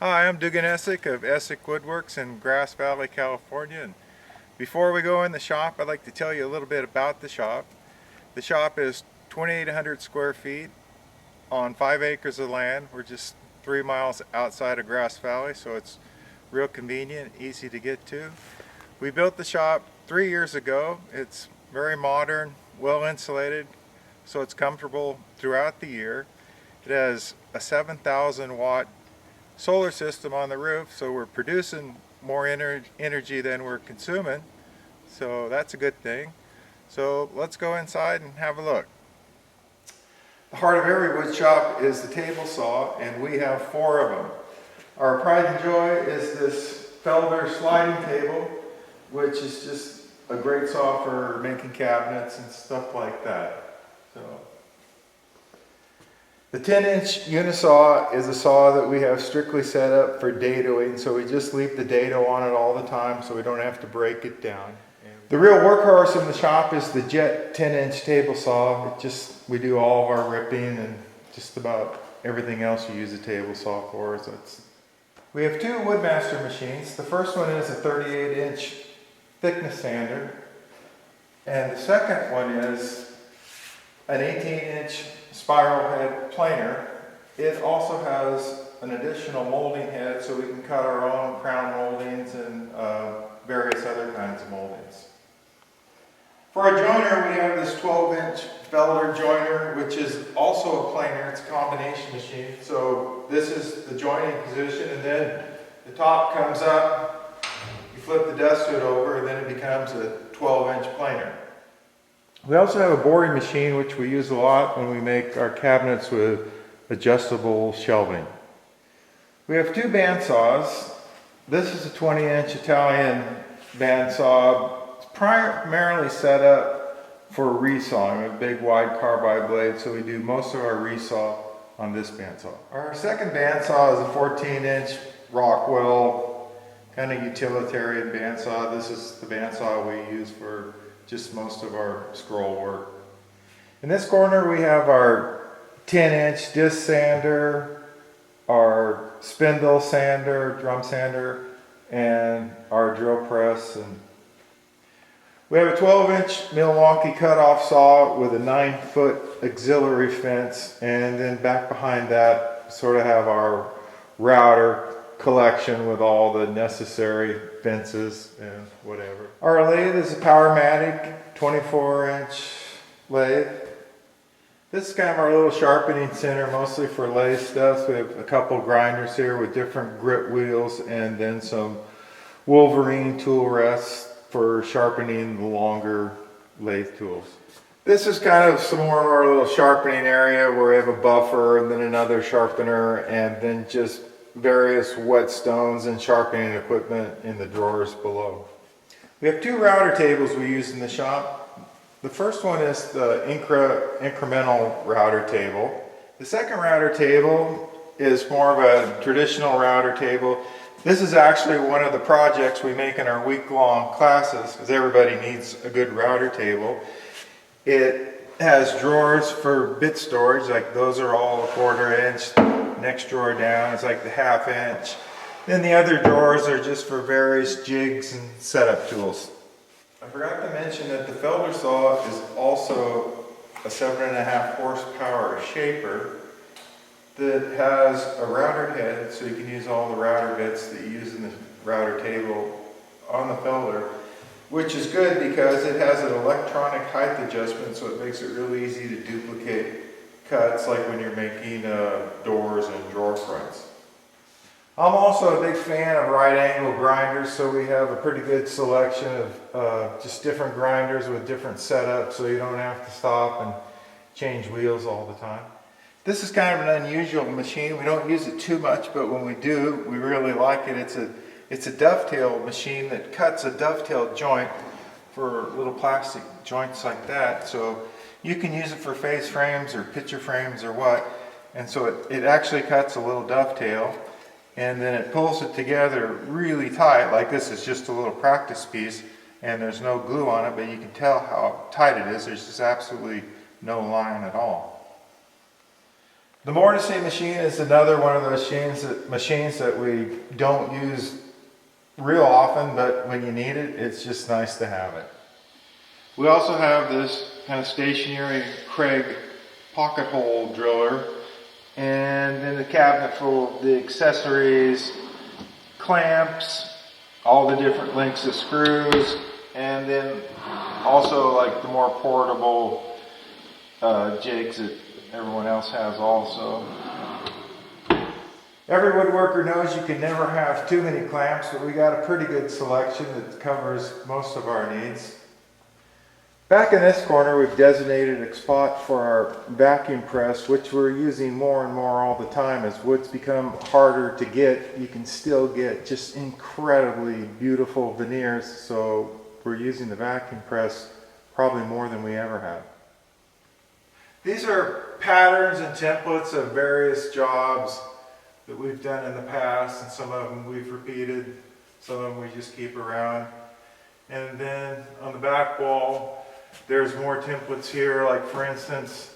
Hi, I'm Dugan Essick of Essick Woodworks in Grass Valley, California. And before we go in the shop, I'd like to tell you a little bit about the shop. The shop is 2,800 square feet on 5 acres of land. We're just 3 miles outside of Grass Valley, so it's real convenient, easy to get to. We built the shop 3 years ago. It's very modern, well insulated, so it's comfortable throughout the year. It has a 7,000 watt solar system on the roof, so we're producing more energy than we're consuming, so that's a good thing. So let's go inside and have a look. The heart of every wood shop is the table saw, and we have 4 of them. Our pride and joy is this Felder sliding table, which is just a great saw for making cabinets and stuff like that. So the 10-inch unisaw is a saw that we have strictly set up for dadoing, so we just leave the dado on it all the time so we don't have to break it down. The real workhorse in the shop is the Jet 10-inch table saw. We do all of our ripping and just about everything else you use a table saw for. We have 2 Woodmaster machines. The first one is a 38-inch thickness sander, and the second one is an 18-inch spiral head planer. It also has an additional molding head, so we can cut our own crown moldings and various other kinds of moldings. For our joiner, we have this 12-inch Felder joiner, which is also a planer. It's a combination machine. So this is the joining position, and then the top comes up, you flip the dust hood over, and then it becomes a 12-inch planer. We also have a boring machine, which we use a lot when we make our cabinets with adjustable shelving. We have 2 bandsaws. This is a 20-inch Italian bandsaw. It's primarily set up for resawing with big wide carbide blades, so we do most of our resaw on this bandsaw. Our second bandsaw is a 14-inch Rockwell kind of utilitarian bandsaw. This is the bandsaw we use for just most of our scroll work. In this corner we have our 10-inch disc sander, our spindle sander, drum sander, and our drill press. And we have a 12-inch Milwaukee cutoff saw with a 9-foot auxiliary fence, and then back behind that sort of have our router collection with all the necessary fences and whatever. Our lathe is a Powermatic 24-inch lathe. This is kind of our little sharpening center, mostly for lathe stuff. So we have a couple grinders here with different grit wheels, and then some Wolverine tool rests for sharpening the longer lathe tools. This is kind of some more of our little sharpening area where we have a buffer and then another sharpener, and then just various whetstones and sharpening equipment in the drawers below. We have 2 router tables we use in the shop. The first one is the incremental router table. The second router table is more of a traditional router table. This is actually one of the projects we make in our week-long classes, because everybody needs a good router table. It has drawers for bit storage, like those are all a 1/4 inch. Next drawer down is like the 1/2 inch. Then the other drawers are just for various jigs and setup tools. I forgot to mention that the Felder saw is also a 7.5 horsepower shaper that has a router head, so you can use all the router bits that you use in the router table on the Felder, which is good because it has an electronic height adjustment, so it makes it really easy to duplicate cuts, like when you're making doors and drawer fronts. I'm also a big fan of right angle grinders, so we have a pretty good selection of just different grinders with different setups, so you don't have to stop and change wheels all the time. This is kind of an unusual machine. We don't use it too much, but when we do, we really like it. It's a dovetail machine that cuts a dovetail joint for little plastic joints like that. So you can use it for face frames or picture frames or what. And so it actually cuts a little dovetail, and then it pulls it together really tight. Like this is just a little practice piece, and there's no glue on it, but you can tell how tight it is. There's just absolutely no line at all. The mortising machine is another one of those machines that we don't use real often, but when you need it, it's just nice to have it. We also have this kind of stationary Craig pocket hole driller, and then the cabinet full of the accessories, clamps, all the different lengths of screws, and then also like the more portable jigs that everyone else has also. Every woodworker knows you can never have too many clamps, but we got a pretty good selection that covers most of our needs. Back in this corner, we've designated a spot for our vacuum press, which we're using more and more all the time. As wood's become harder to get, you can still get just incredibly beautiful veneers, so we're using the vacuum press probably more than we ever have. These are patterns and templates of various jobs that we've done in the past, and some of them we've repeated, some of them we just keep around. And then on the back wall, there's more templates here, like for instance,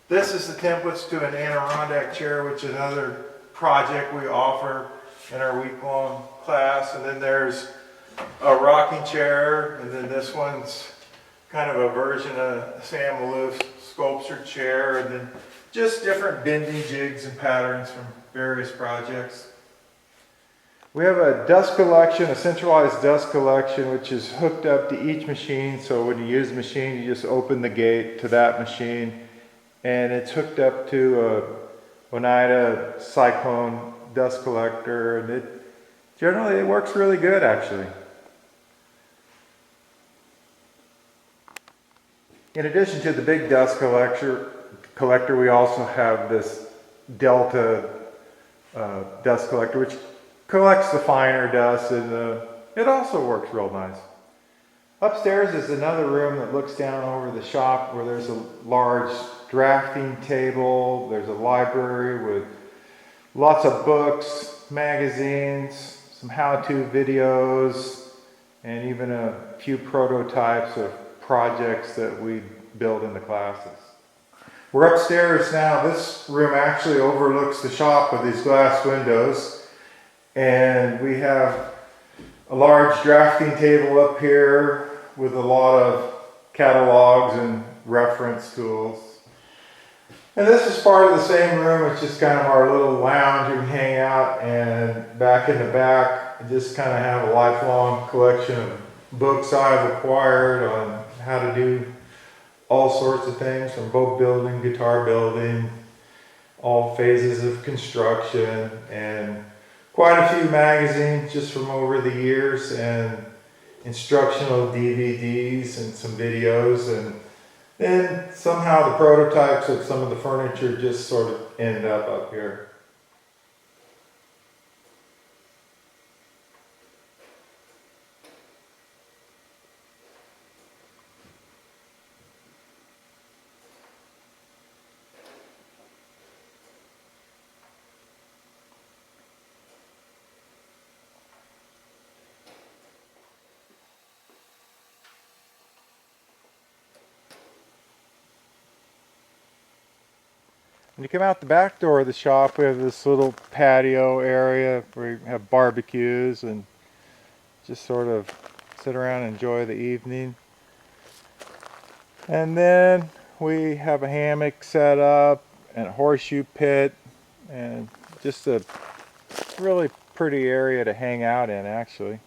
this is the templates to an Adirondack chair, which is another project we offer in our week-long class. And then there's a rocking chair, and then this one's kind of a version of Sam Malouf's sculpture chair, and then just different bending jigs and patterns from various projects. We have a dust collection, a centralized dust collection, which is hooked up to each machine. So when you use the machine, you just open the gate to that machine, and it's hooked up to a Oneida Cyclone dust collector, and it generally works really good actually. In addition to the big dust collector, we also have this Delta dust collector, which collects the finer dust, and it also works real nice. Upstairs is another room that looks down over the shop, where there's a large drafting table, there's a library with lots of books, magazines, some how-to videos, and even a few prototypes of projects that we build in the classes. We're upstairs now. This room actually overlooks the shop with these glass windows. And we have a large drafting table up here with a lot of catalogs and reference tools. And this is part of the same room. It's just kind of our little lounge. We can hang out, and back in the back, I just kind of have a lifelong collection of books I've acquired on how to do all sorts of things, from boat building, guitar building, all phases of construction, and quite a few magazines just from over the years, and instructional DVDs and some videos, and then somehow the prototypes of some of the furniture just sort of end up here. When you come out the back door of the shop, we have this little patio area where we have barbecues and just sort of sit around and enjoy the evening. And then we have a hammock set up and a horseshoe pit, and just a really pretty area to hang out in actually.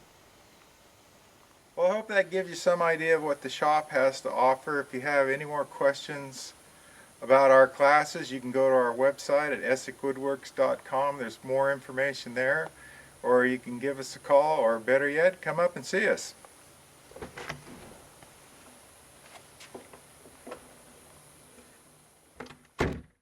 Well, I hope that gives you some idea of what the shop has to offer. If you have any more questions about our classes, you can go to our website at essickwoodworks.com. There's more information there, or you can give us a call, or better yet, come up and see us.